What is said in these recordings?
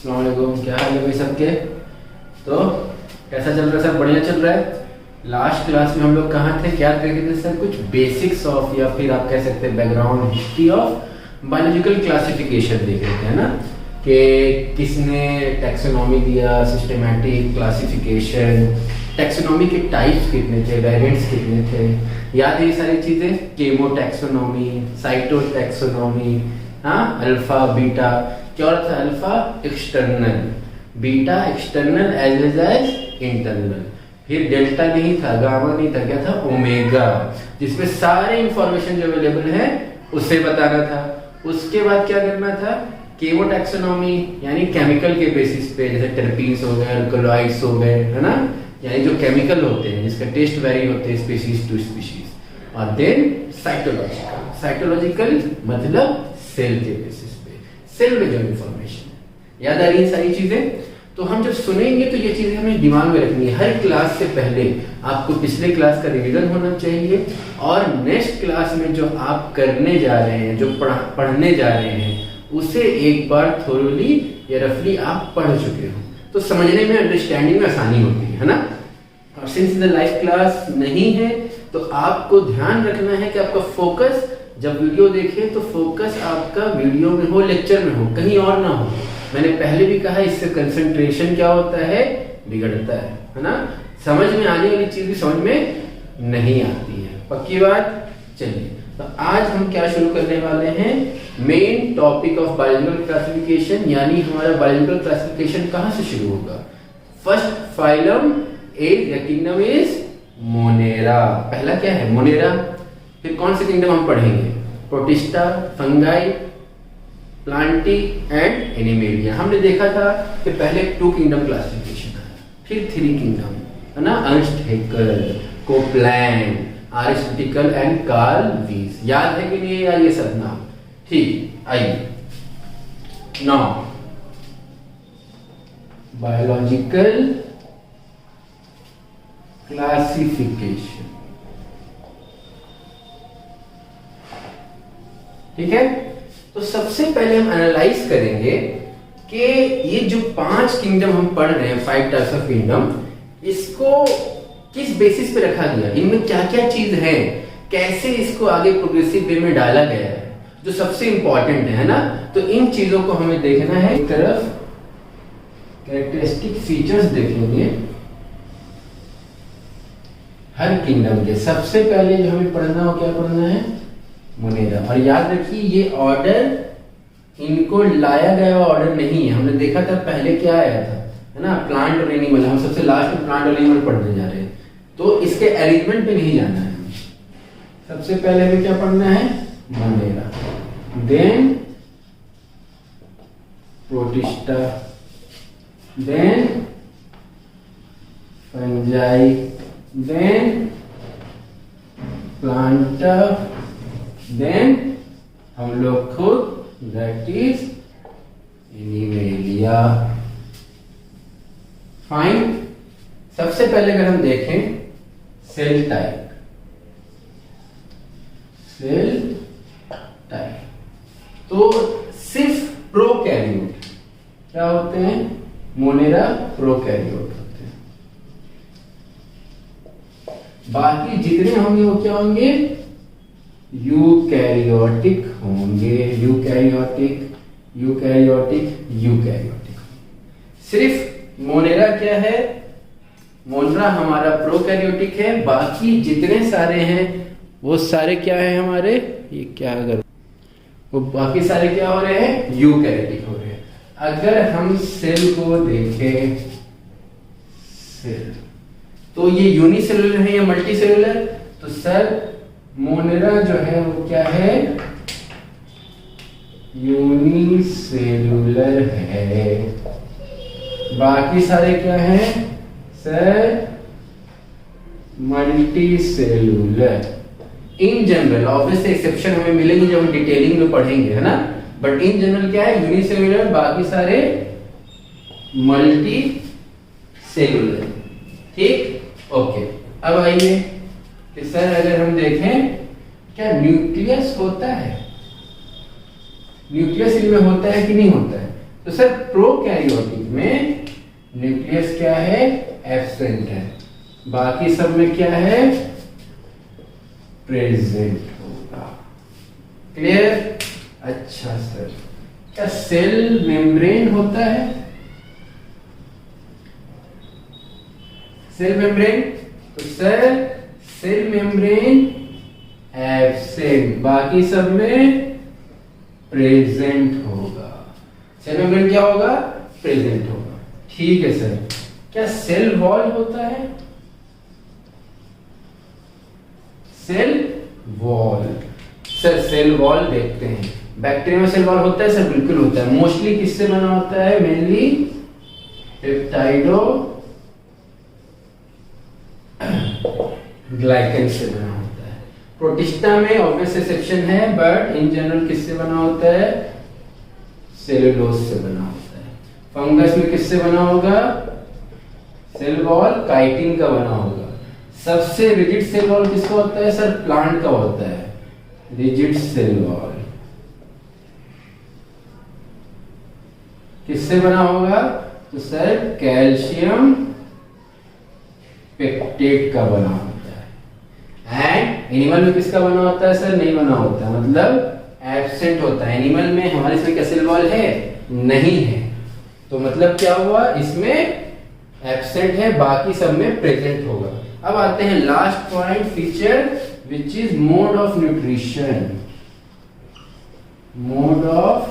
अस्सलाम वालेकुम। क्या हाल है भाई सबके? तो कैसा चल रहा है? सब बढ़िया चल रहा है। लास्ट क्लास में हम लोग कहाँ थे? क्या देख रहे थे सर? कुछ बेसिक्स ऑफ या फिर आप कह सकते हैं background history of biological classification देख रहे थे, है ना? कि किसने टैक्सोनॉमी दिया, सिस्टमैटिक क्लासिफिकेशन, टैक्सोनॉमी के टाइप्स कितने थे, वेरिएंट्स कितने थे, याद है ये सारी चीजें? केमोटैक्सोनॉमी, साइटोटैक्सोनॉमी, हाँ, अल्फा बीटा, क्या होता था? Alpha external, beta external as well as internal, फिर डेल्टा नहीं था, गामा नहीं था, क्या था? ओमेगा, जिसमें सारे इंफॉर्मेशन जो अवेलेबल है उसे बताना था। उसके बाद क्या करना था? केमोटैक्सोनॉमी, यानी केमिकल के बेसिस पे, जैसे टर्पीन्स हो गए, अल्कलॉइड्स हो गए, है ना, यानी जो केमिकल होते हैं जिसका टेस्ट वेरी होते हैं स्पीशीज टू स्पीशीज। और देन साइटोलॉजिकल, साइटोलॉजिकल मतलब सेल के बेसिस पे, सेल में जो इंफॉर्मेशन है। याद आ रही है सारी चीजें? तो हम जब सुनेंगे तो ये चीजें हमें दिमाग में रखनी है। हर क्लास से पहले आपको पिछले क्लास का रिवीजन होना चाहिए, और नेक्स्ट क्लास में जो आप करने जा रहे हैं, जो पढ़ने जा रहे हैं, उसे एक बार थोरली या रफली आप पढ़ चुके हो तो समझने में, अंडरस्टैंडिंग में आसानी होती है ना? और सिंस द लाइव क्लास नहीं है तो आपको ध्यान रखना है कि आपका फोकस जब वीडियो देखे तो फोकस आपका वीडियो में हो, लेक्चर में हो, कहीं और ना हो। मैंने पहले भी कहा इससे कंसंट्रेशन क्या होता है? बिगड़ता है ना? समझ में आने वाली चीज भी समझ में नहीं आती है। पक्की बात? चलिए, तो आज हम क्या शुरू करने वाले हैं? Main topic of biological classification, यानी हमारा बायोलॉजिकल क्लासिफिकेशन कहां से शुरू होगा? फर्स्ट फाइलम इज या किंगडम इज मोनेरा। पहला क्या है? मोनेरा। फिर कौन से किंगडम हम पढ़ेंगे? Protista, fungi, Plantae and animalia. हमने देखा था कि पहले 2 किंगडम क्लासिफिकेशन है, फिर 3 किंगडम, है ना? अर्नस्ट हैक्कर, कोपलैंड, एरिस्टोटिल एंड कार्ल वीस। याद है कि नहीं यार ये सब नाम? ठीक, आइए नाउ बायोलॉजिकल क्लासिफिकेशन, ठीक है? तो सबसे पहले हम एनालाइज करेंगे कि ये जो 5 किंगडम हम पढ़ रहे हैं, 5 टाइप्स ऑफ किंगडम, इसको किस बेसिस पे रखा गया, इनमें क्या क्या चीज है, कैसे इसको आगे प्रोग्रेसिव वे में डाला गया है, जो सबसे इंपॉर्टेंट है ना? तो इन चीजों को हमें देखना है। एक तरफ कैरेक्टरिस्टिक फीचर्स देखेंगे हर किंगडम के। सबसे पहले जो हमें पढ़ना हो, क्या पढ़ना है? मोनेरा। और याद रखिए ये ऑर्डर, इनको लाया गया ऑर्डर नहीं है। हमने देखा था पहले क्या आया था, है ना? प्लांट और एनिमल। हम सबसे लास्ट में प्लांट और एनिमल पढ़ने जा रहे हैं, तो इसके अरेंजमेंट पे नहीं जाना है। सबसे पहले हमें क्या पढ़ना है? Monera, then Protista, then fungi, then Planta, देन हम लोग खुद, दैट इज एनिमेलिया। फाइन। सबसे पहले अगर हम देखें सेल टाइप, सेल टाइप, तो सिर्फ प्रोकैरियोट क्या होते हैं? मोनेरा प्रोकैरियोट होते हैं। बाकी जितने होंगे वो क्या होंगे? यूकैरियोटिक होंगे। Eukaryotic, eukaryotic, eukaryotic. सिर्फ मोनेरा क्या है? मोनेरा हमारा प्रोकैरियोटिक है। बाकी जितने सारे हैं वो सारे क्या है हमारे? ये क्या, अगर वो बाकी सारे क्या हो रहे हैं? यूकैरियोटिक हो रहे हैं। अगर हम सेल को देखें, सेल, तो ये यूनिसेलुलर है या मल्टीसेलुलर? तो सर मोनेरा जो है वो क्या है? यूनिसेलुलर है। बाकी सारे क्या हैं sir? Multicellular. In general, obviously exception हमें मिलेंगे जब हम डिटेलिंग में पढ़ेंगे, है ना? बट इन जनरल क्या है? यूनिसेलुलर, बाकी सारे मल्टी सेलुलर। ठीक, ओके। अब आइए कि सर अगर हम देखें क्या न्यूक्लियस होता है? न्यूक्लियस इनमें होता है कि नहीं होता है? तो सर प्रोकैरियोटिक में न्यूक्लियस क्या है, एब्सेंट है, बाकी सब में क्या है, प्रेजेंट होगा। क्लियर? अच्छा सर, क्या सेल मेम्ब्रेन होता है? सेल मेम्ब्रेन, तो सर सेल मेम्ब्रेन एब्सेंट, बाकी सब में प्रेजेंट होगा। सेल मेम्ब्रेन क्या होगा, प्रेजेंट होगा। ठीक है सर, क्या सेल वॉल होता है? Cell wall, sir cell wall देखते हैं, बैक्टीरिया में सेल वॉल होता है सर, बिल्कुल होता है। मोस्टली किससे बना होता है, मेनली पेप्टाइडो ग्लाइकन से बना होता है। प्रोटिस्टा में ऑब्वियस एक्सेप्शन है, बट इन जनरल किससे बना होता है, सेलुलोज से बना होता है। फंगस में किससे बना होगा, सेल वॉल काइटिन का बना होगा। सबसे रिजिड सेल वॉल किसका होता है सर, प्लांट का होता है, रिजिड सेल वॉल। किससे बना होगा, तो सर कैल्शियम पेक्टेट का बना होता है। एंड एनिमल में किसका बना होता है सर, नहीं बना होता, मतलब एब्सेंट होता है। एनिमल में हमारे इसमें क्या सेल वॉल है, नहीं है, तो मतलब क्या हुआ, इसमें एब्सेंट है, बाकी सब में प्रेजेंट होगा। अब आते हैं last point, feature which is mode of nutrition. Mode of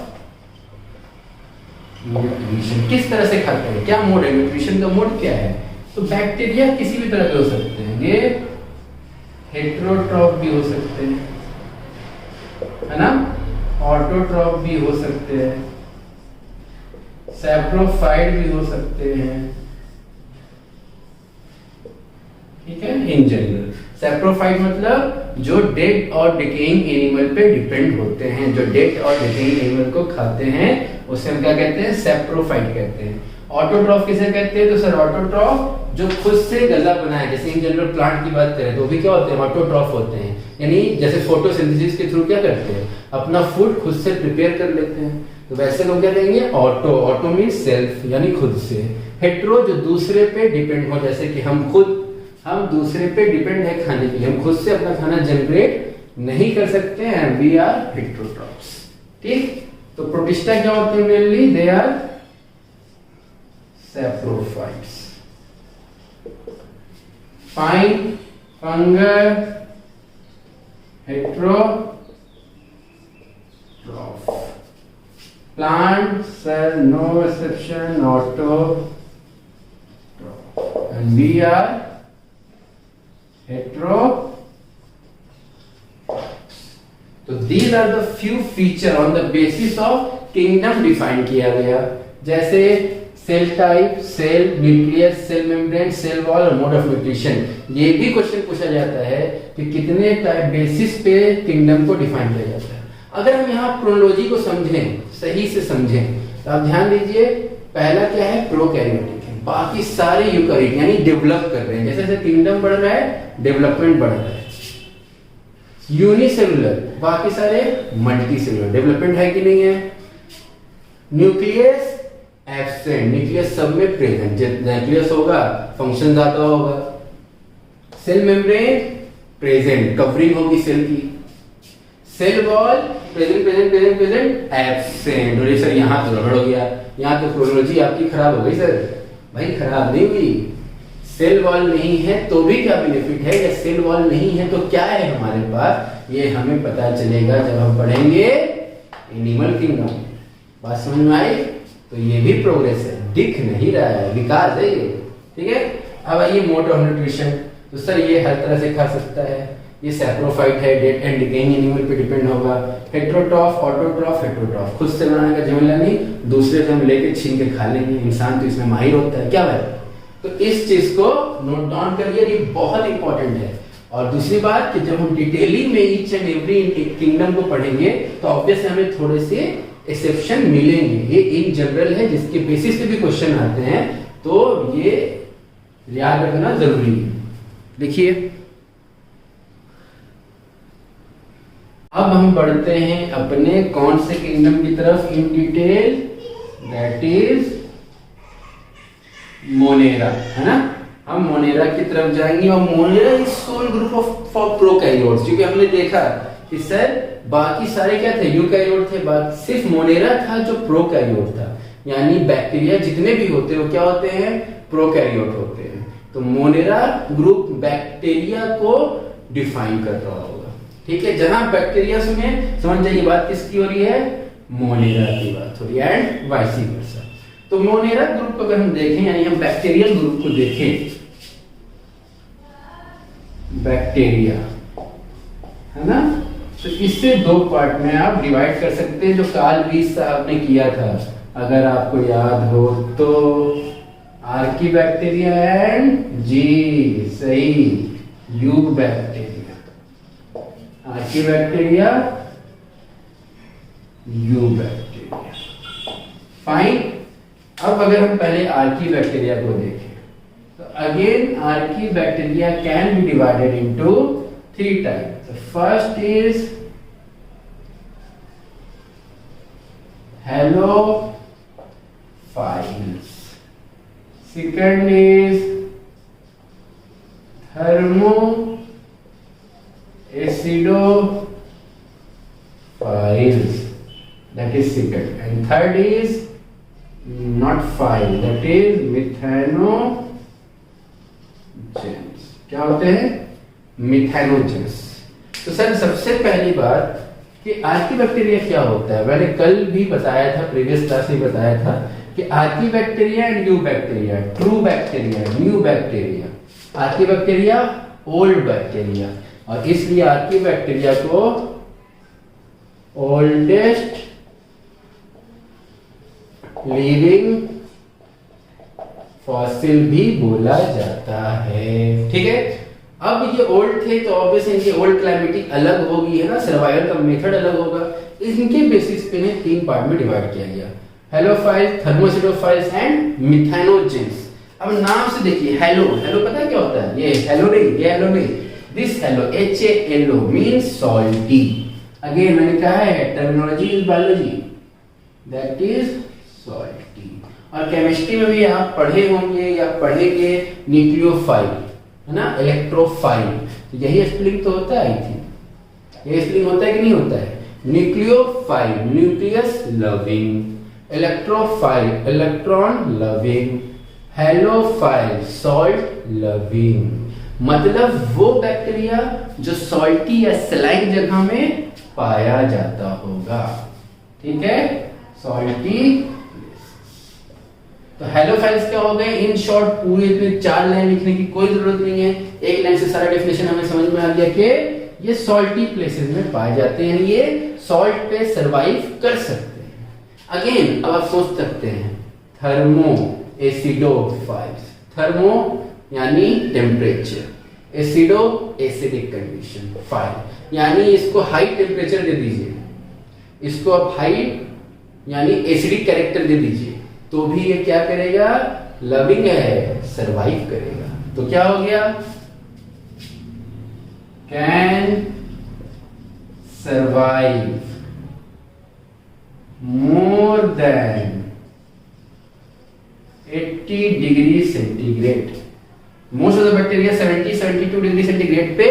nutrition, किस तरह से खाते हैं, क्या मोड है, न्यूट्रिशन का मोड क्या है? तो बैक्टीरिया किसी भी तरह के हो सकते हैं, ये हेटेरोट्रॉफ भी हो सकते हैं, है ना, ऑटोट्रॉफ भी हो सकते हैं, सैप्रोफाइट भी हो सकते हैं। ठीक है, इन जनरल सैप्रोफाइट मतलब जो डेड और डिकेइंग एनिमल पे डिपेंड होते हैं, जो डेड और डिकेइंग एनिमल को खाते हैं, उसे हम क्या कहते हैं, सैप्रोफाइट कहते हैं। ऑटोट्रॉफ किसे कहते हैं, तो सर ऑटोट्रॉफ जो खुद से गला बनाए, जैसे इन जनरल प्लांट की बात करें तो भी क्या होते हैं, ऑटोट्रॉफ होते हैं, यानी जैसे फोटोसिंथेसिस के थ्रू क्या करते हैं, अपना फूड खुद से प्रिपेयर कर लेते हैं। तो वैसे लोग क्या कहेंगे, ऑटो, ऑटो मीन सेल्फ, यानी खुद से। हेट्रो जो दूसरे पे डिपेंड हो, जैसे कि हम दूसरे पे डिपेंड है खाने के लिए, हम खुद से अपना खाना जनरेट नहीं कर सकते हैं, वी आर हेट्रोट्रॉफ्स। ठीक, तो प्रोटिस्टा क्या होते हैं, mainly they are saprophytes. Fine, fungus, heterotroph, plant sir no exception, autotroph, and we are hetero. तो these are the few feature on the basis of kingdom define किया गया, जैसे cell type, cell, nucleus, cell membrane, cell wall और mode of nutrition. ये भी question पूछा जाता है कि कितने टाइप बेसिस पे किंगडम को डिफाइन किया जाता है। अगर हम यहाँ क्रोनोलॉजी को समझें, सही से समझें, तो आप ध्यान दीजिए, पहला क्या है, प्रोकैरियोटिक, बाकी सारे यूकैरियोट यानी डेवलप कर रहे हैं, जैसे जैसे किंगडम बढ़ रहा है डेवलपमेंट बढ़ रहा है। यूनिसेलुलर, बाकी सारे मल्टीसेलुलर, डेवलपमेंट है कि नहीं है। न्यूक्लियस एब्सेंट, न्यूक्लियस सब में प्रेजेंट, न्यूक्लियस होगा फंक्शन ज्यादा होगा। सेल मेम्ब्रेन प्रेजेंट, कवरिंग होगी सेल की। Cell wall present present present present absent. और ये सर यहाँ तो गड़बड़ हो गया, यहाँ तो क्रोनोलॉजी आपकी खराब हो गई सर। भाई खराब नहीं हुई, सेल वॉल नहीं है तो भी क्या बेनिफिट है, या सेल वॉल नहीं है तो क्या है हमारे पास, ये हमें पता चलेगा जब हम पढ़ेंगे एनिमल किंगडम। बात समझ में आई? तो ये भी प्रोग्रेस है, दिख नहीं रहा है, विकास है ये। ठीक है, अब आइए मोड ऑफ न्यूट्रिशन। तो सर ये हर तरह से खा सकता है, ये सैप्रोफाइट है, डेड एंड डिकेइंग एनिमल पे डिपेंड होगा। हेट्रोट्रॉफ, ऑटोट्रॉफ, हेट्रोट्रॉफ, खुद से बनाने का झमेला नहीं, दूसरे से हम लेके छीन के खा लेंगे, इंसान तो इसमें माहिर होता है, क्या भाई? तो इस चीज को नोट डाउन करिए, ये बहुत इंपॉर्टेंट है। और दूसरी बात कि जब हम डिटेलिंग में ईच एंड एवरी किंगडम को पढ़ेंगे तो ऑब्वियसली हमें थोड़े से एक्सेप्शन मिलेंगे। ये इन जनरल है, जिसके बेसिस पे भी क्वेश्चन आते हैं, तो ये याद रखना जरूरी है। देखिए अब हम बढ़ते हैं अपने कौन से किंगडम की तरफ in detail, that is Monera, है ना। हम मोनेरा की तरफ जाएंगे और Monera is sole group of for prokaryotes, क्योंकि हमने देखा कि सर बाकी सारे क्या थे, यूकैरियोट थे, सिर्फ मोनेरा था जो प्रोकैरियोट था। यानी बैक्टीरिया जितने भी होते हैं वो क्या होते हैं, प्रोकैरियोट होते हैं। तो मोनेरा ग्रुप बैक्टीरिया को डिफाइन कर रहा होगा, ठीक है। जहां बैक्टीरिया सुने समझ जाइए बात किसकी हो रही है, मोनेरा की बात हो रही है, एंड वाइस वर्सा। तो मोनेरा ग्रुप को अगर हम देखें, यानी हम बैक्टीरियल ग्रुप को देखें, बैक्टीरिया, है ना, तो इससे दो पार्ट में आप डिवाइड कर सकते हैं, जो कार्ल वीस साहब ने किया था, अगर आपको याद हो तो। आर्कीबैक्टीरिया एंड जी, सही, यूबैक्टीरिया, आर्कीबैक्टीरिया, यूबैक्टीरिया, फाइन। अब अगर हम पहले आर्कीबैक्टीरिया को देखें, तो again archaebacteria can be divided into 3 types. The first is halophiles. Second is thermoacidophiles. That is second. And third is not phile. That is methanogens. क्या होते हैं, मिथेनोजेंस। तो सर सबसे पहली बात कि आर्कीबैक्टीरिया क्या होता है, मैंने कल भी बताया था, प्रीवियस क्लास में बताया था कि archaebacteria and eubacteria, true bacteria, new bacteria. Archaebacteria old bacteria, और इसलिए आर्कीबैक्टीरिया को ओल्डेस्ट लिविंग फॉसिल भी बोला जाता है, ठीक है। अब ये ओल्ड थे तो ऑब्वियसली इनकी ओल्ड क्लाइमेटी अलग होगी, है ना, सर्वाइवल का मेथड अलग होगा। इनके बेसिस पे इन्हें 3 पार्ट में डिवाइड किया गया, हेलोफाइल्स, थर्मोसिडोफाइल्स एंड मिथेनोजेंस। अब नाम से देखिए, हेलो, हेलो पता है क्या होता है, ये हेलो नहीं, ये हेलो नहीं, this hello, HALO means salty. Again मैंने कहा है terminology is biology, that is salty. और केमिस्ट्री में भी आप पढ़े होंगे या पढ़ेंगे न्यूक्लियोफाइल, है ना, इलेक्ट्रोफाइल। तो यही स्पेलिंग तो होता है, आई थिंक यही स्पेलिंग होता है कि नहीं होता है। Nucleophile, nucleus loving, electrophile, electron loving, halophile, salt loving. मतलब वो बैक्टीरिया जो सॉल्टी या सलाइन जगह में पाया जाता होगा, ठीक है, सॉल्टी। तो हेलोफाइल्स क्या हो गए, इन शॉर्ट पूरे इतने 4 लाइन लिखने की कोई जरूरत नहीं है, एक लाइन से सारा डेफिनेशन हमें समझ में आ गया कि ये सॉल्टी प्लेसेस में पाए जाते हैं, ये सॉल्ट पे सरवाइव कर सकते हैं। अगेन अब आप सोच सकते हैं थर्मो एसिडोफाइल्स, थर्मो यानी टेम्परेचर, एसिडो एसिडिक कंडीशन, फाइल यानी इसको हाई टेम्परेचर दे दीजिए, इसको आप हाई यानी एसिडिक कैरेक्टर दे दीजिए, तो भी ये क्या करेगा, लविंग है, सरवाइव करेगा। तो क्या हो गया, can survive more than 80 degree centigrade. Most of the bacteria 70-72 degree centigrade पे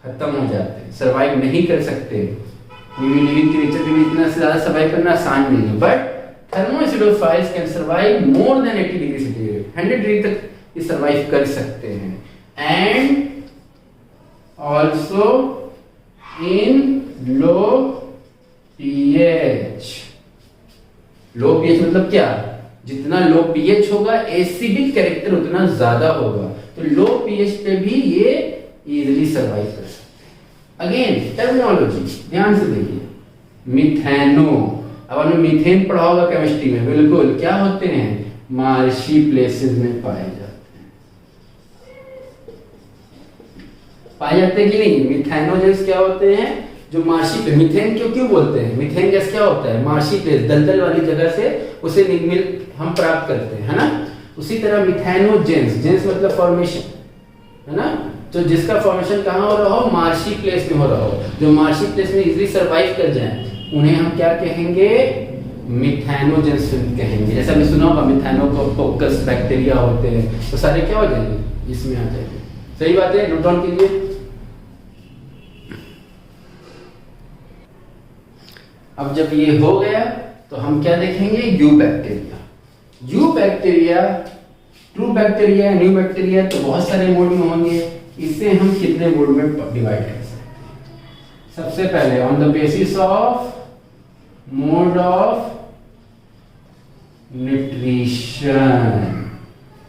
खत्म हो जाते हैं, सरवाइव नहीं कर सकते। लिविंग क्रिएचर के लिए इतना से ज्यादा सरवाइव करना आसान नहीं है, but thermoacidophiles can survive more than 80 degree centigrade, 100 degree तक ये सरवाइव कर सकते हैं। And also in low pH. Low pH मतलब क्या, जितना लो पीएच होगा एसिडिक कैरेक्टर उतना ज्यादा होगा, तो लो पीएच पे भी ये इजीली सरवाइव कर सकते हैं। अगेन टर्मिनोलॉजी ध्यान से देखिए, मिथेनो, अब हमने मीथेन पढ़ा होगा केमिस्ट्री में, बिल्कुल क्या होते हैं, मार्शी प्लेसेस में पाए जाते हैं, पाए जाते हैं कि नहीं। मिथेनोजेंस क्या होते हैं, जो मार्शी पे, मीथेन क्यों बोलते हैं, मीथेन गैस क्या होता है, मार्शी प्लेस, दलदल वाली जगह से उसे हम प्राप्त करते हैं, है ना। उसी तरह मिथेनोजेंस, जेंस मतलब फॉर्मेशन, है ना, तो जिसका फॉर्मेशन कहां हो रहा हो, मार्शी प्लेस में हो रहा हो, जो मार्शी प्लेस में इजीली सरवाइव कर जाए, उन्हें हम क्या कहेंगे, मिथेनोजेंस कहेंगे। जैसे हमने सुना होगा मिथेनोकोकस बैक्टीरिया होते हैं, तो सारे क्या हो जाएंगे, इसमें आ जाएंगे। सही बात है, नोट डाउन कीजिए। अब जब ये हो गया तो हम क्या देखेंगे, you bacteria. You bacteria, true bacteria, new bacteria, तो बहुत सारे मोड में होंगे। इसे हम कितने मोड में डिवाइड कर सकते हैं? सबसे पहले on the basis of mode of nutrition,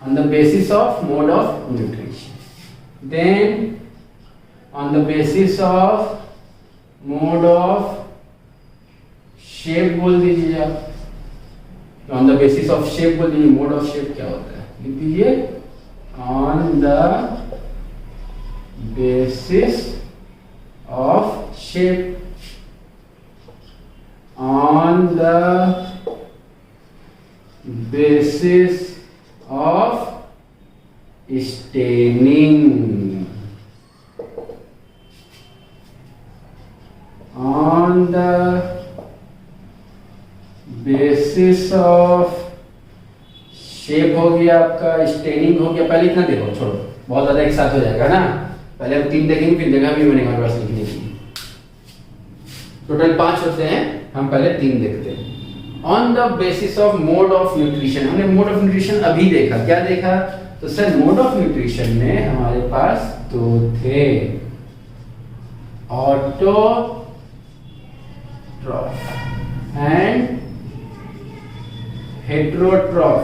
on the basis of mode of nutrition, then on the basis of mode of shape बोल दीजिए आप, on the basis of shape बोल दीजिए। mode of shape क्या होता है, लिख दीजिए on the basis of shape, on the basis of staining, on the basis of shape हो गया आपका, स्टेनिंग हो गया। पहले इतना देखो, छोड़ो, बहुत ज्यादा एक साथ हो जाएगा ना। पहले हम 3 देखेंगे, फिर जगह भी बनेगा हमारे पास लिखने की। टोटल 5 होते हैं, हम पहले 3 देखते हैं। On the basis of mode of nutrition, हमने मोड ऑफ न्यूट्रिशन अभी देखा। क्या देखा? तो सर मोड ऑफ न्यूट्रिशन में हमारे पास 2 थे, autotroph and heterotroph.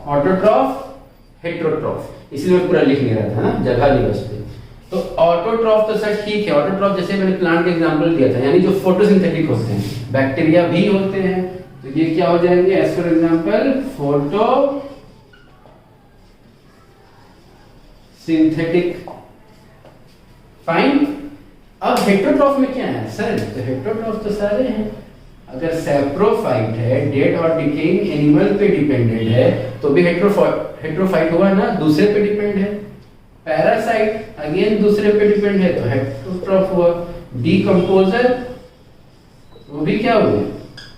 Autotroph, heterotroph, इसलिए मैं पूरा लिख नहीं रहा था ना, जगह नहीं बचती। तो ऑटोट्रॉफ तो सर ठीक है, ऑटोट्रॉफ जैसे मैंने प्लांट का एग्जांपल दिया था, यानी जो फोटोसिंथेटिक होते हैं, बैक्टीरिया भी होते हैं, तो ये क्या हो जाएंगे, as for example photosynthetic. Fine. अब हेटेरोट्रॉफ में क्या है सर? तो हेटेरोट्रॉफ तो सारे हैं। अगर सैप्रोफाइट है, डेड और डिकेइंग एनिमल पे डिपेंडेंट है, तो भी हेटेरोफाइट हुआ ना, दूसरे पे डिपेंड है। पैरासाइट अगेन दूसरे पे डिपेंड है, तो हेटेरोट्रॉफ हुआ। डीकंपोजर, वो भी क्या हुए,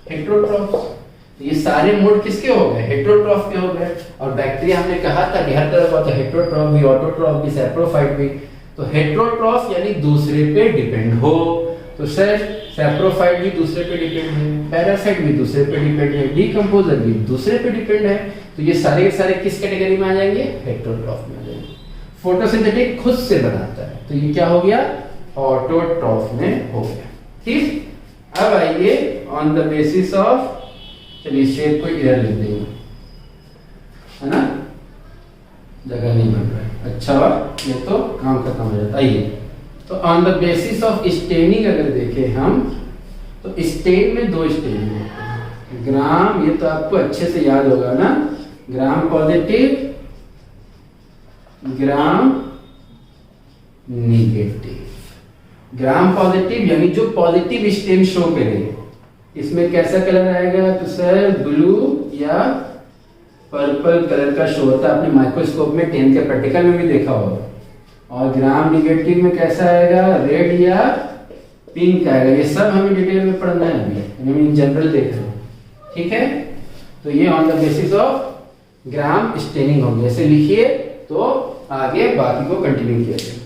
हेटेरोट्रॉफ। तो ये सारे मोड किसके हो गए, हेटेरोट्रॉफ के हो गए। और बैक्टीरिया हमने कहा था कि हर तरह का होता है, हेटेरोट्रॉफ भी, ऑटोट्रॉफ भी, सैप्रोफाइट भी। तो हेटेरोट्रॉफ यानी दूसरे पे डिपेंड हो, तो सर सैप्रोफाइट भी दूसरे पे डिपेंड है, पैरासाइट भी दूसरे पे डिपेंड है, डीकंपोजर भी दूसरे पे डिपेंड है। तो ये सारे के सारे किस कैटेगरी में आ जाएंगे, हेटेरोट्रॉफ में आ जाएंगे। फोटोसिंथेटिक खुद से बनाता है, तो ये क्या हो गया, ऑटोट्रॉफ में हो गया। ठीक। अब आइए ऑन द बेसिस ऑफ, चलिए शेप को इधर लिख देंगे, है ना, जगह नहीं बन रहा है। अच्छा हुआ, ये तो काम खत्म हो जाता। आइए, तो on the basis of staining अगर देखें हम, तो स्टेन में 2 स्टेन होते हैं। ग्राम, ये तो आपको अच्छे से याद होगा ना, ग्राम पॉजिटिव, ग्राम निगेटिव। ग्राम पॉजिटिव यानी जो पॉजिटिव स्टेन शो करे, इसमें कैसा कलर आएगा, तो सर ब्लू या पर्पल कलर का शो होता है। आपने माइक्रोस्कोप में 10th के प्रैक्टिकल में भी देखा होगा। और ग्राम निगेटिव में कैसा आएगा, रेड या पिंक आएगा। ये सब हमें डिटेल में पढ़ना है अभी, हम इन जनरल देख रहे हैं। ठीक है, तो ये on the basis of gram staining होगी। ऐसे लिखिए, तो आगे बाकी को कंटिन्यू किया जाए।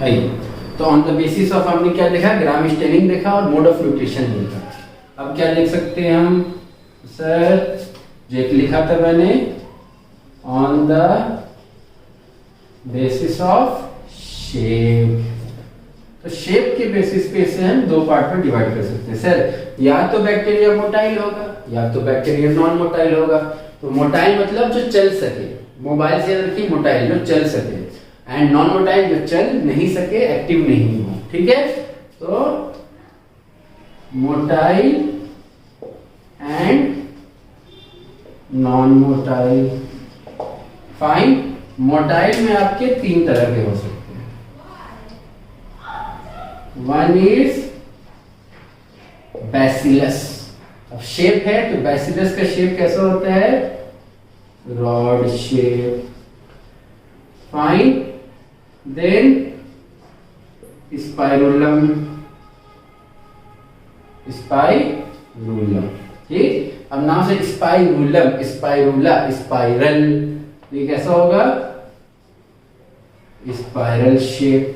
आइए, तो ऑन द बेसिस ऑफ हमने क्या देखा, ग्राम स्टेनिंग देखा और मोड ऑफ न्यूट्रिशन देखा। अब क्या देख सकते हैं हम, सर जो एक लिखा था मैंने, on the basis of shape. तो शेप के बेसिस पे इसे हम 2 पार्ट में डिवाइड कर सकते हैं। सर या तो बैक्टीरिया मोटाइल होगा, या तो बैक्टीरिया नॉन मोटाइल होगा। तो मोटाइल मतलब जो चल सके, मोबाइल से रखिए, मोटाइल जो चल सके, एंड नॉन मोटाइल जो चल नहीं सके, एक्टिव नहीं हो। ठीक है, तो motile and non motile. Fine. Motile में आपके 3 तरह के हो सकते हैं। One is bacillus. अब शेप है, तो बैसिलस का शेप कैसा होता है, rod shape. Fine. Then spirillum, spirillum. ठीक, अब नाम से स्पाइरुलम, स्पाइरुला, स्पाइरल, ये कैसा होगा? Spiral shape.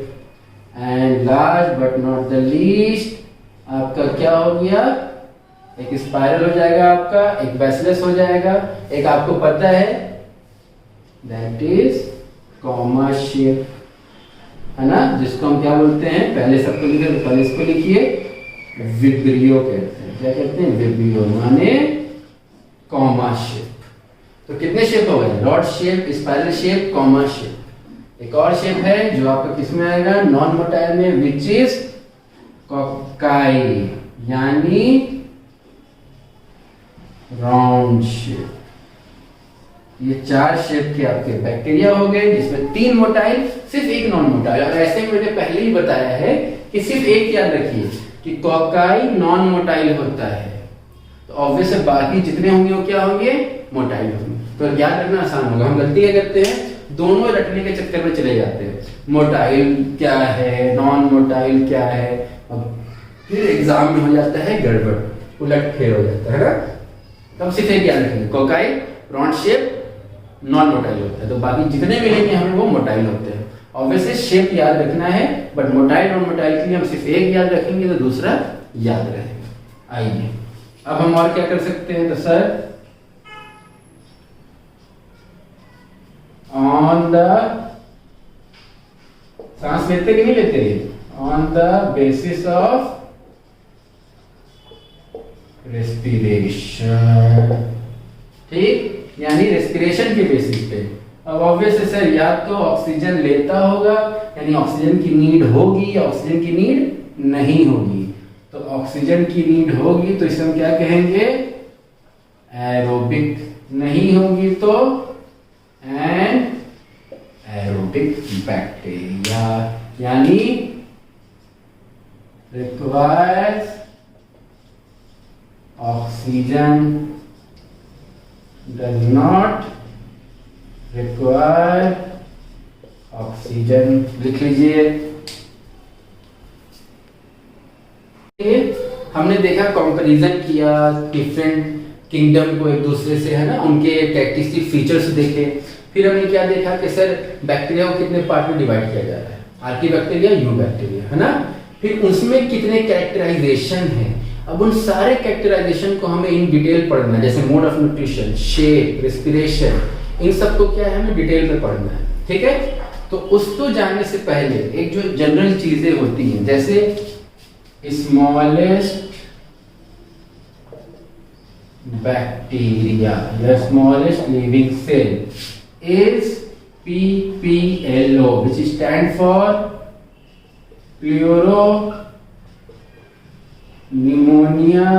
And last but not the least आपका क्या हो गया? एक स्पाइरल हो जाएगा आपका, एक बैसिलस हो जाएगा, एक आपको पता है दैट इज कॉमा शेप, है ना, जिसको हम क्या बोलते हैं? पहले सबको लिखे, पहले इसको लिखिए, विब्रियो कहते हैं। क्या कहते हैं? विब्रियो, माने कॉमा शेप। तो कितने शेप हो गए? Rod shape, spiral shape, comma shape. एक और शेप है जो आपका किसमें आएगा? नॉन मोटाइल में, विच इज कॉकाई, यानी राउंड शेप। ये 4 शेप के आपके बैक्टीरिया हो गए, जिसमें 3 मोटाइल, सिर्फ एक नॉन मोटाइल। और ऐसे मैंने पहले ही बताया है कि सिर्फ एक याद रखिए कि कॉकाई नॉन मोटाइल होता है, तो ऑब्वियस है बाकी जितने होंगे वो क्या होंगे? मोटाइल होंगे। तो याद रखना आसान होगा। हम गलती क्या करते हैं? दोनों रटने के चक्कर में चले जाते हैं। मोटाइल क्या है, नॉन मोटाइल क्या है, अब फिर एग्जाम में हो जाता है गड़बड़, उलट फेर हो जाता है ना। तब सिर्फ एक याद रखेंगे, कॉकाई राउंड शेप नॉन मोटाइल होता है, तो बाकी जितने मिलेंगे हमें वो मोटाइल होते हैं। ऑब्वियसली शेप याद रखना है, बट मोटाइल नॉन मोटाइल के लिए हम सिर्फ एक याद रखेंगे तो दूसरा याद रहेगा। आइए अब हम और क्या कर सकते हैं? तो सर ऑन द, सांस लेते कि नहीं लेते? On the basis of respiration, ठीक, यानी रेस्पिरेशन के बेसिस पे। अब ऑब्वियस है सर, या तो ऑक्सीजन लेता होगा, यानी ऑक्सीजन की नीड होगी, या ऑक्सीजन की नीड नहीं होगी। तो ऑक्सीजन की नीड होगी तो इसे हम क्या कहेंगे? एरोबिक। नहीं होगी तो एन एरोबिक बैक्टीरिया, यानी requires oxygen, does not require oxygen. लिख लीजिए। हमने देखा, कंपैरिजन किया डिफरेंट किंगडम को एक दूसरे से, है ना, उनके कैरेक्टरिस्टिक फीचर्स देखे। फिर हमने क्या देखा कि सर बैक्टीरिया को कितने पार्ट में डिवाइड किया जा रहा है, आर्की बैक्टीरिया, यू बैक्टीरिया, है ना। फिर उसमें कितने कैरेक्टराइजेशन है। अब उन सारे कैरेक्टराइजेशन को हमें इन डिटेल पढ़ना है, जैसे mode of nutrition, shape, respiration, इन सब को क्या है हमें डिटेल में पढ़ना है, ठीक है। तो उसको जानने से पहले एक जो जनरल चीजें होती हैं, जैसे स्मॉलेस्ट बैक्टीरिया या smallest living cell is PPLO, which stand for pleuro pneumonia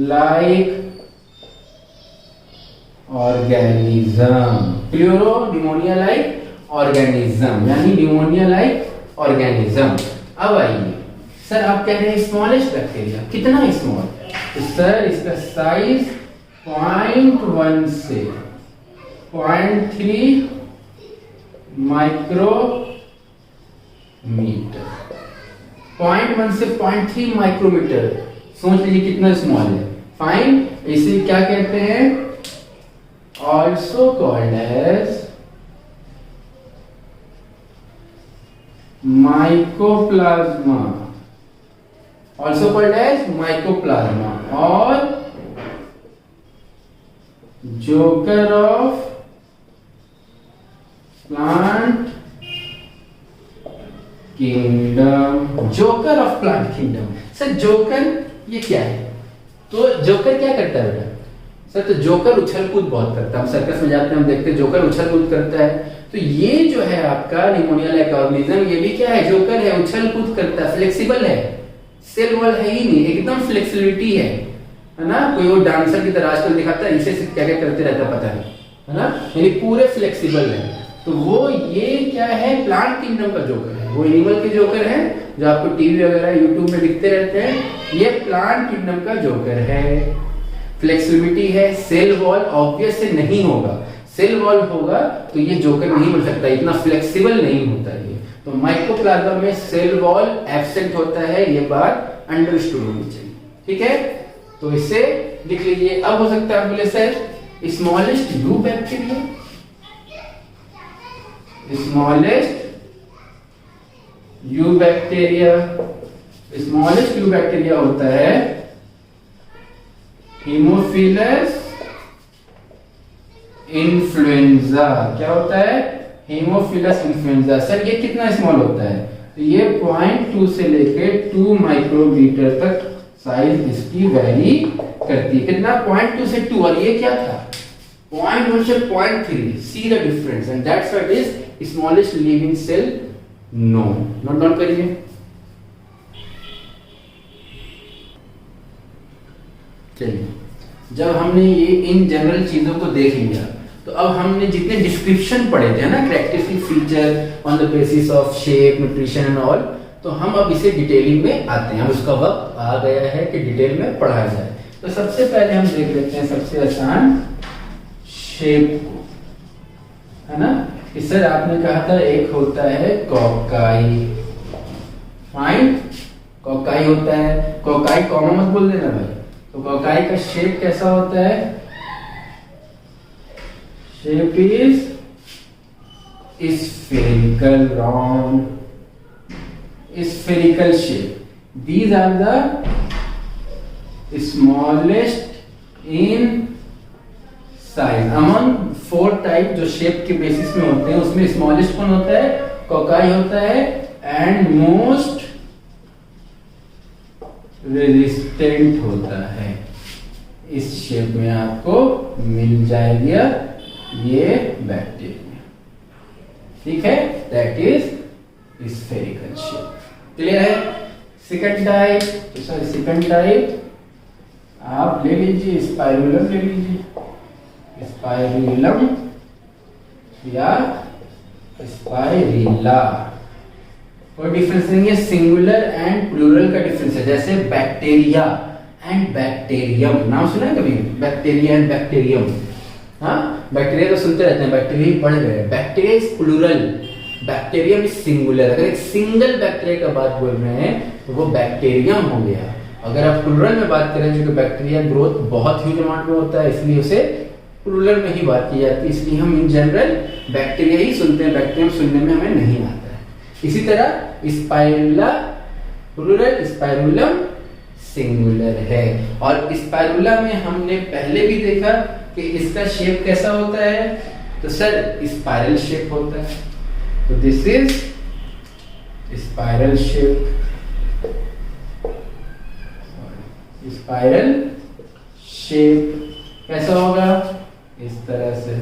like organism. Pleuro pneumonia like organism, यानी निमोनिया लाइक ऑर्गेनिज्म। अब आइए सर, आप कह रहे हैं स्मॉलेस्ट बैक्टीरिया, कितना स्मॉल? तो सर इसका साइज 0.1 से 0.3 माइक्रोमीटर, 0.1 से 0.3 माइक्रोमीटर, सोच लीजिए कितना स्मॉल है। फाइन, इसे क्या कहते हैं? Also called as mycoplasma, also called as mycoplasma, और joker of plant kingdom. Joker of plant kingdom. Sir joker ये क्या है? तो जोकर क्या करता है बेटा? सर तो जोकर उछल कूद बहुत करता है, हम सर्कस में जाते हैं, हम देखते हैं जोकर उछल कूद करता है। तो ये जो है आपका निमोनिया लाइक ऑर्गेनिज्म, ये भी क्या है? जोकर है, उछल कूद करता है, फ्लेक्सिबल है, सेल वॉल है ही नहीं, एकदम फ्लेक्सिबिलिटी है ना। कोई वो डांसर की तरह आजकल दिखाता है, इसे क्या क्या करते रहता पता नहीं, है ना, यानी पूरे फ्लेक्सिबल है। तो वो ये क्या है? प्लांट किंगडम का जोकर है, वो एनिमल के जोकर है जो आपको टीवी वगैरह यूट्यूब में दिखते रहते हैं। ये प्लांट किंगडम का जोकर है, फ्लेक्सिबिलिटी है, सेल वॉल ऑब्वियस से नहीं होगा, सेल वॉल होगा तो ये जोकर नहीं बन सकता, इतना फ्लेक्सिबल नहीं होता ये। तो माइकोप्लाज्मा में सेल वॉल एब्सेंट होता है, ये बात अंडरस्टूड होनी चाहिए। ठीक है, तो इसे लिख लीजिए। अब हो सकता है बोले sir smallest you bacteria, smallest you bacteria, smallest you bacteria होता है हीमोफिलस इन्फ्लुएंजा। क्या होता है? Haemophilus influenza. सर ये कितना स्मॉल होता है? तो ये 0.2 से लेके 2 माइक्रोमीटर तक साइज इसकी वेरी करती है। कितना? 0.2 से 2। और ये क्या था? 0.1 से 0.3। See the difference and that's what is smallest living cell known. Note down करिए। चलिए, जब हमने ये इन जनरल चीजों को देख लिया तो अब हमने जितने डिस्क्रिप्शन पढ़े थे ना, characteristic feature on the basis of shape, nutrition and all, तो हम अब इसे डिटेलिंग में आते हैं। उसका वक्त आ गया है कि डिटेल में पढ़ा जाए। तो सबसे पहले हम देख लेते हैं सबसे आसान शेप को, है ना। कि सर आपने कहा था एक होता है कॉकाई, फाइन, कॉकाई होता है। कॉकाई कॉमा मत बोल देना भाई। तो कॉकाई का शेप कैसा होता है? Shape is spherical, round, spherical shape. These are the smallest in size. Among 4 type जो शेप के बेसिस में होते हैं उसमें स्मॉलेस्ट कौन होता है? कॉकाई होता है। एंड मोस्ट रेजिस्टेंट होता है। इस शेप में आपको मिल जाएगा ये बैक्टीरिया, ठीक है। That is spherical shape. Clear है? सेकंड टाइप, तो सर सेकंड टाइप आप ले लीजिए, स्पाइरुलम ले लीजिए, स्पाइरुलम या स्पाइरिला। कोई डिफरेंस नहीं है, सिंगुलर एंड प्लूरल का डिफरेंस है। जैसे बैक्टीरिया एंड बैक्टीरियम, नाम सुना है कभी? Bacteria and bacterium. हाँ, बैक्टीरिया तो सुनते रहते हैं, बैक्टीरिया ही पढ़ गए। Bacteria is plural, bacterium is singular. अगर एक सिंगल बैक्टीरिया का बात बोल रहे हैं तो वो बैक्टीरियम हो गया। अगर आप प्लूरल में बात करें, जो कि बैक्टीरिया ग्रोथ बहुत ह्यूज अमाउंट में होता है, इसलिए उसे प्लूरल में ही बात की जाती है। इसलिए हम इन जनरल बैक्टीरिया ही सुनते हैं, बैक्टीरियम सुनने में हमें नहीं आता है। इसी तरह स्पाइरुला प्लूरल, स्पाइरुलम सिंगुलर है। और स्पाइरुला में हमने पहले भी देखा कि इसका शेप कैसा होता है, तो सर स्पाइरल शेप होता है। तो this is spiral shape, spiral shape कैसा होगा? इस तरह से,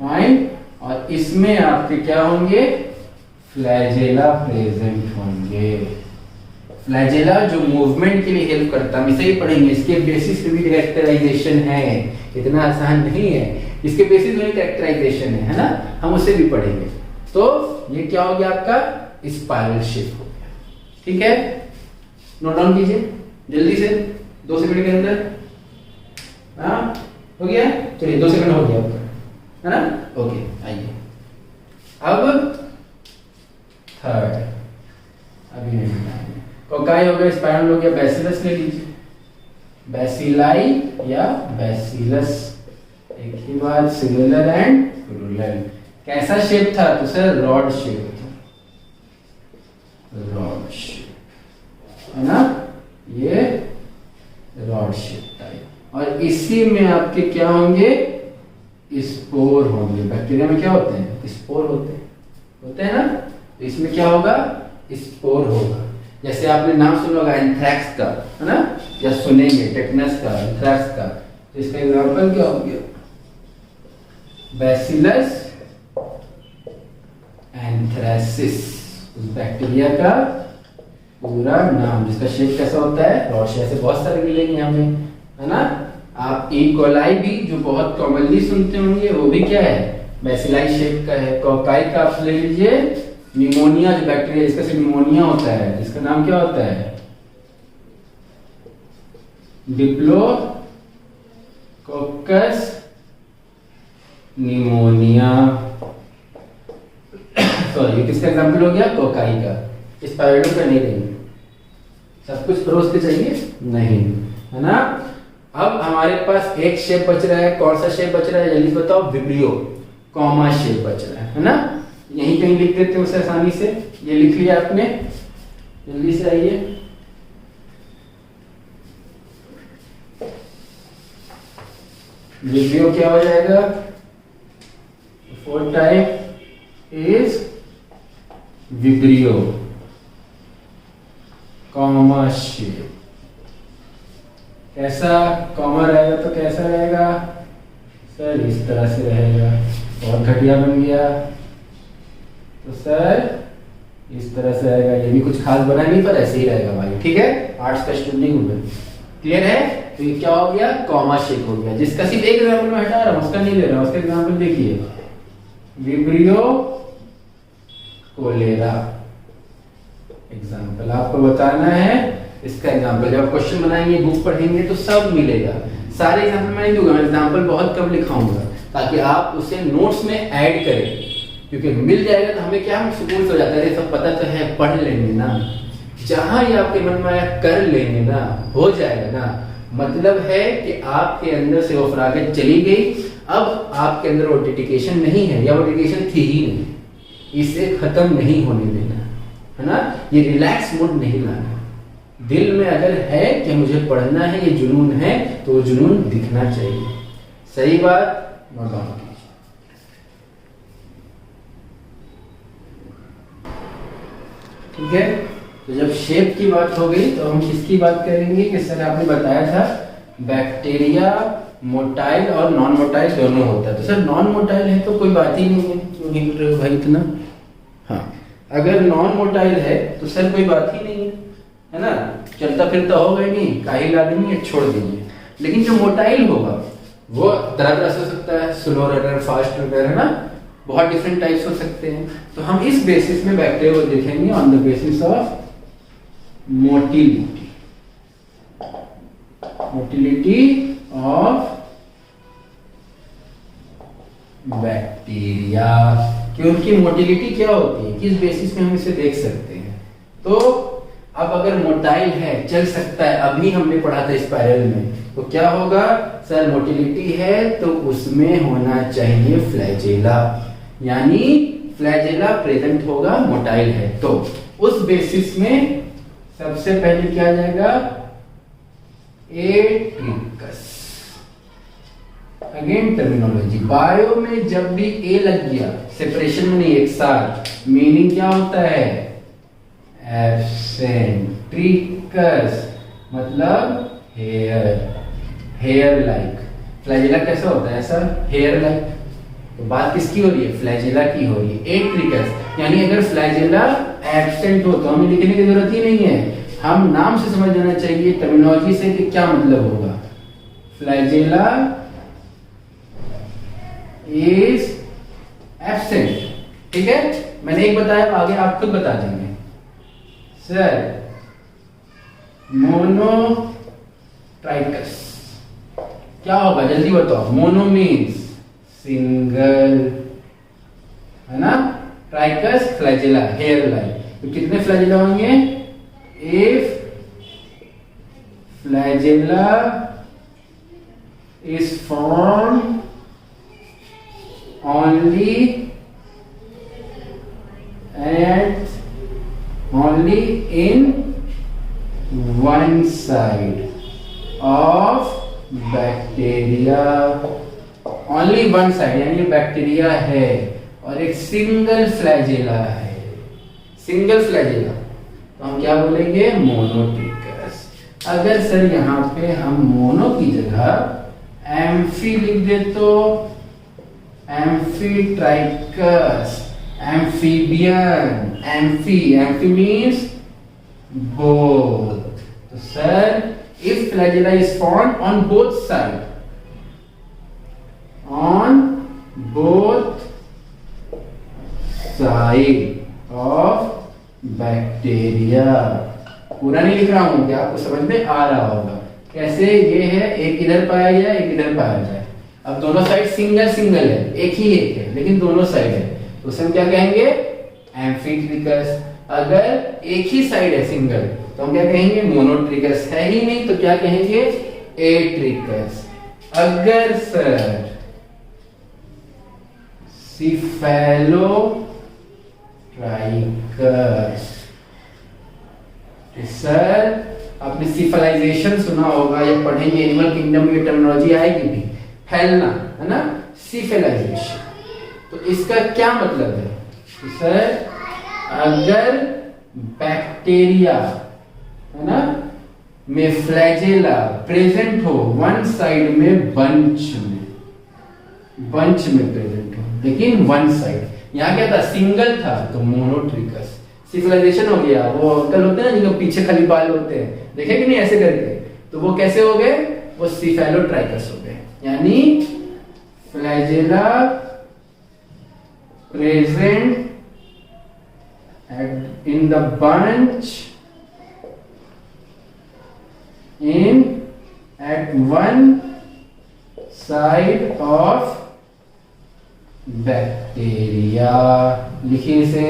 फाइन। और इसमें आपके क्या होंगे? फ्लैजेला प्रेजेंट होंगे। फ्लैजेला जो मूवमेंट के लिए हेल्प करता है, हम इसे ही पढ़ेंगे। इसके बेसिस पे भी कैरेक्टराइजेशन है, इतना आसान नहीं है। इसके बेसिस में कैरेक्टराइजेशन है ना, हम उसे भी पढ़ेंगे। तो ये क्या हो गया? आपका स्पाइरल शेप हो गया, ठीक है। नोट डाउन कीजिए जल्दी से, 2 सेकंड के अंदर। हाँ, हो गया? चलिए 2 सेकंड हो गया आपका, है ना। ओके, आइए अब थर्ड। अभी नहीं बताएंगे। कोकाई हो गया, स्पाइरल हो गया, बैसिलस ले लीजिए, बैसिलाई या बैसिलस, एक ही बात, सिंगुलर एंड प्लूरल। कैसा शेप था? तो सर रॉड शेप था, रॉड शेप, है ना, ये रॉड शेप टाइप। और इसी में आपके क्या होंगे? स्पोर होंगे। बैक्टीरिया में क्या होते हैं? स्पोर होते हैं ना। तो इसमें क्या होगा? स्पोर होगा। जैसे आपने नाम सुना होगा एंथ्रैक्स का, है ना, या सुनेंगे टेटनस का, एंथ्रैक्स का। तो इसका एग्जांपल क्या हो गया? बैसिलस एंथ्रेसिस, उस बैक्टीरिया का पूरा नाम, जिसका शेप कैसा होता है? Rod shape. ऐसे बहुत सारे मिलेंगे हमें, है ना। आप ई कोलाई भी जो बहुत कॉमनली सुनते होंगे, वो भी क्या है? बैसिलाई शेप का है। कोकाई का आप ले लीजिए, निमोनिया जो बैक्टीरिया जिसका सिर्फ निमोनिया होता है, जिसका नाम क्या होता है? डिप्लोकोकस निमोनिया, सॉरी, किसका एग्जाम्पल हो गया? कोकाई का। इस पैराडो का नहीं देंगे, सब कुछ परोस के चाहिए नहीं, है ना। अब हमारे पास एक शेप बच रहा है, कौन सा शेप बच रहा है जल्दी बताओ? विब्रियो, कॉमा शेप बच रहा है ना। यहीं कहीं लिख देते हैं उसे आसानी से, ये लिख लिया आपने, जल्दी से आइए। विब्रियो क्या हो जाएगा? Fourth type is vibrio, comma shape. कैसा कॉमा रहेगा तो कैसा रहेगा सर? इस तरह से रहेगा। और घटिया बन गया तो सर इस तरह से रहेगा। ये भी कुछ खास बना नहीं, पर ऐसे ही रहेगा भाई, ठीक है। आर्ट्स का स्टूडेंट नहीं हूं मैं, क्लियर है। तो ये क्या हो गया? कॉमा शेप हो गया, जिसका सिर्फ एक एग्जाम्पल मैं हटा रहा हूं, उसका नहीं ले रहा हूं। उसका एग्जाम्पल देखिए, विब्रियो कोलेरा। एग्जाम्पल आपको बताना है इसका एग्जाम्पल। जब क्वेश्चन बनाएंगे, बुक पढ़ेंगे तो सब मिलेगा। सारे एग्जाम्पल मैं नहीं दूंगा, मैं एग्जाम्पल बहुत कम लिखाऊंगा ताकि आप उसे नोट्स में ऐड करें, क्योंकि मिल जाएगा तो हमें क्या, हम सुकून से हो जाता है, सब पता तो है, पढ़ लेंगे ना। जहां ये आपके मन में आया कर लेंगे ना, हो जाएगा ना। मतलब है कि आपके अंदर से वो फरागत चली गई, अब आपके अंदर वो डेडिकेशन नहीं है, या वो डेडिकेशन थी ही नहीं, इसे खत्म नहीं होने देना, है ना। ये रिलैक्स मूड नहीं लाना। दिल में अगर है कि मुझे पढ़ना है, ये जुनून है, तो वो जुनून दिखना चाहिए। सही बात? नोट डाउन कीजिए। ठीक है। तो जब शेप की बात हो गई तो हम किसकी बात करेंगे कि सर आपने बताया था बैक्टीरिया मोटाइल और नॉन मोटाइल दोनों होता है। तो सर नॉन मोटाइल है तो कोई बात ही नहीं है, क्यों हिल रहे हो भाई इतना? हाँ, अगर नॉन मोटाइल है तो सर कोई बात ही नहीं है ना, चलता फिरता होगा ही नहीं, काहे ला देंगे, छोड़ देंगे। लेकिन जो मोटाइल होगा वो तरह तरह से हो सकता है, स्लो रनर, फास्ट रनर, है ना, बहुत डिफरेंट टाइप्स हो सकते हैं। तो हम इस बेसिस में बैक्टीरिया को देखेंगे on the basis of motility, motility of bacteria. क्योंकि मोटिलिटी क्या होती है, किस बेसिस में हम इसे देख सकते हैं। तो अब अगर मोटाइल है, चल सकता है, अभी हमने पढ़ा था स्पाइरल में, तो क्या होगा सर? मोटिलिटी है तो उसमें होना चाहिए फ्लैजेला, यानी फ्लैजेला प्रेजेंट होगा, मोटाइल है तो। उस बेसिस में सबसे पहले क्या आ जाएगा? एट्रिकस। अगेन टर्मिनोलॉजी, बायो में जब भी ए लग गया, सेपरेशन में नहीं, एक साथ, मीनिंग क्या होता है? एब्सेंट्रिकस, मतलब हेयर, हेयर लाइक। फ्लैजेला कैसा होता है? ऐसा, हेयर लाइक। तो बात किसकी हो रही है? फ्लैजेला की हो रही है। एट्रिकस, यानी अगर फ्लैजेला एब्सेंट हो तो हमें लिखने की जरूरत ही नहीं है, हम नाम से समझ जाना चाहिए, टर्मिनोलॉजी से, कि क्या मतलब होगा। फ्लैजेला इज एब्सेंट, ठीक है। मैंने एक बताया, आगे आप खुद बता देंगे। सर मोनोट्राइकस क्या होगा, जल्दी बताओ। मोनो मीन्स सिंगल, है ना, ट्राइकस फ्लैजेला, हेयर लाइक। तो कितने फ्लैजेला होंगे? If flagella is form only in one side of bacteria, only one side, यानी बैक्टीरिया है और एक सिंगल फ्लैजेला है, सिंगल फ्लैजेला, तो हम क्या बोलेंगे? मोनोट्रिकस। अगर सर यहाँ पे हम मोनो की जगह एम्फी लिख दे तो amphitrichous, amphibian, amphi means both. So sir, if flagella is formed on both sides, on both side of bacteria, पूरा नहीं लिख रहा हूं, क्या आपको समझ में आ रहा होगा? कैसे? ये है, एक इधर पाया जाए, एक इधर पाया जाए। अब दोनों साइड सिंगल सिंगल है, एक ही एक है, लेकिन दोनों साइड है, तो उसे हम क्या कहेंगे? एम्फीट्रिकस। अगर एक ही साइड है सिंगल तो हम क्या कहेंगे, मोनोट्रिकस। है ही नहीं तो क्या कहेंगे, एट्रिकस। अगर सर सिफेलोट्राइकस, सर आपने सिफलाइजेशन सुना होगा या पढ़ेंगे एनिमल किंगडम में, टर्मिनोलॉजी आएगी भी, फैलना, है ना, सिफलाइजेशन। तो इसका क्या मतलब है, तो सर अगर बैक्टीरिया, है ना, में फ्लैजेला प्रेजेंट हो वन साइड में, बंच में प्रेजेंट हो, लेकिन वन साइड, यहाँ क्या था, सिंगल था तो मोनोट्रिकस। सिफलाइजेशन हो गया, वो अंकल होते हैं ना जिनके पीछे खाली बाल होते हैं, देखे कि नहीं ऐसे करके, तो वो कैसे हो गए, वो सिफेलोट्राइकस हो गए। यानी flagella present in the bunch at one side of bacteria। लिखिए इसे,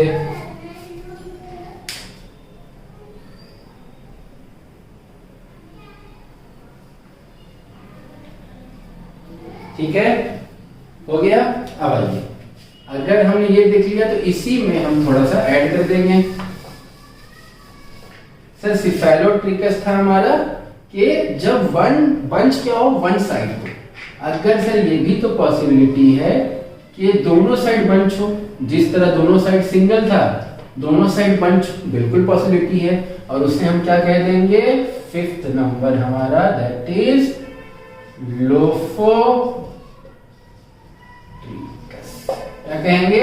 ठीक है, हो गया। अब आइए, अगर हमने ये देख लिया तो इसी में हम थोड़ा सा ऐड कर देंगे। सर सिफेलोट्रिकस था हमारा कि जब वन बंच क्या हो, वन साइड हो। अगर सर ये भी तो पॉसिबिलिटी है कि दोनों साइड बंच हो, जिस तरह दोनों साइड सिंगल था दोनों साइड बंच, बिल्कुल पॉसिबिलिटी है। और उसे हम क्या कह देंगे, फिफ्थ नंबर हमारा, दैट इज लोफोट्रिकस। क्या कहेंगे,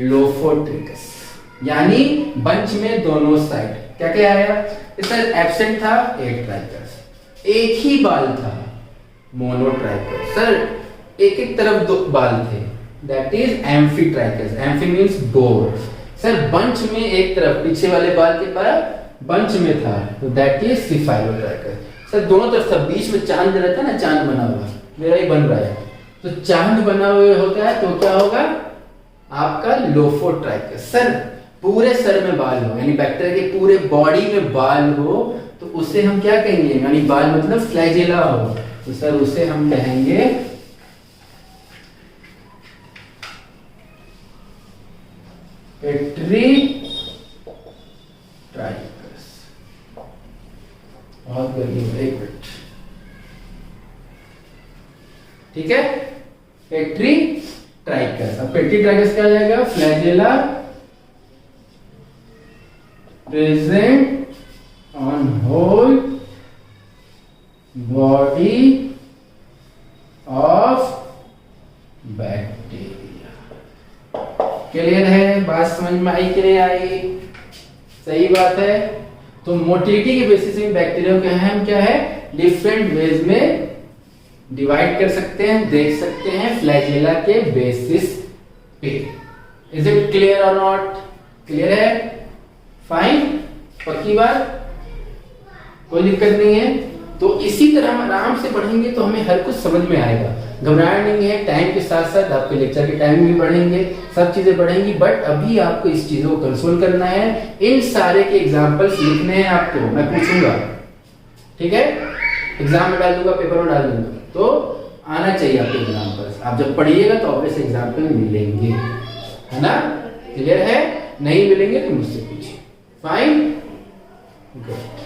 लोफोट्रिकस। यानी बंच में दोनों साइड क्या क्या आया, सर एब्सेंट था एट्राइकस, एक ही बाल था मोनोट्राइकस, सर एक एक तरफ दो बाल थे, that is amphitrichous. Amphi means bore. Sir bunch में एक तरफ पीछे वाले बाल के पास बंच में था तो दैट इज सिफेलोट्राइकस। सर दोनों तरफ था, बीच में चांद रहता है ना, चांद बना हुआ, मेरा ही बन रहा है, तो चांद बना हुआ होता है तो क्या होगा आपका लोफोट्राइकस। सर पूरे सर में बाल हो, यानी बैक्टीरिया के पूरे बॉडी में बाल हो तो उसे हम क्या कहेंगे, यानी बाल मतलब फ्लैजेला हो, तो सर उसे हम कहेंगे पेट्रीट्राइकस। बहुत बढ़िया, एक मिनट, ठीक है, पेट्रीट्राइकस। अब पेट्रीट्राइकस क्या आ जाएगा, flagella present on whole body of bacteria। Clear है, बात समझ में आई कि नहीं आई, सही बात है। तो मोटिलिटी के बेसिस में बैक्टीरिया के हम क्या है, डिफरेंट वेज में डिवाइड कर सकते हैं, देख सकते हैं फ्लैजेला के बेसिस पे। इज इट क्लियर और नॉट क्लियर है, फाइन, पक्की बात, कोई दिक्कत नहीं है। तो इसी तरह हम आराम से पढ़ेंगे तो हमें हर कुछ समझ में आएगा, घबराना नहीं है। टाइम के साथ साथ आपके लेक्चर के टाइम भी बढ़ेंगे, सब चीजें बढ़ेंगी, बट अभी आपको इस चीजों को कंसोल करना है। इन सारे के एग्जाम्पल्स लिखने हैं आपको, मैं पूछूंगा, ठीक है, एग्जाम में डाल दूंगा, पेपर में डाल दूंगा, तो आना चाहिए आपके एग्जाम्पल्स। आप जब पढ़िएगा तो ऑब्वियस एग्जाम्पल मिलेंगे, है ना, क्लियर है, नहीं मिलेंगे तो मुझसे पूछिए, फाइन, गुड।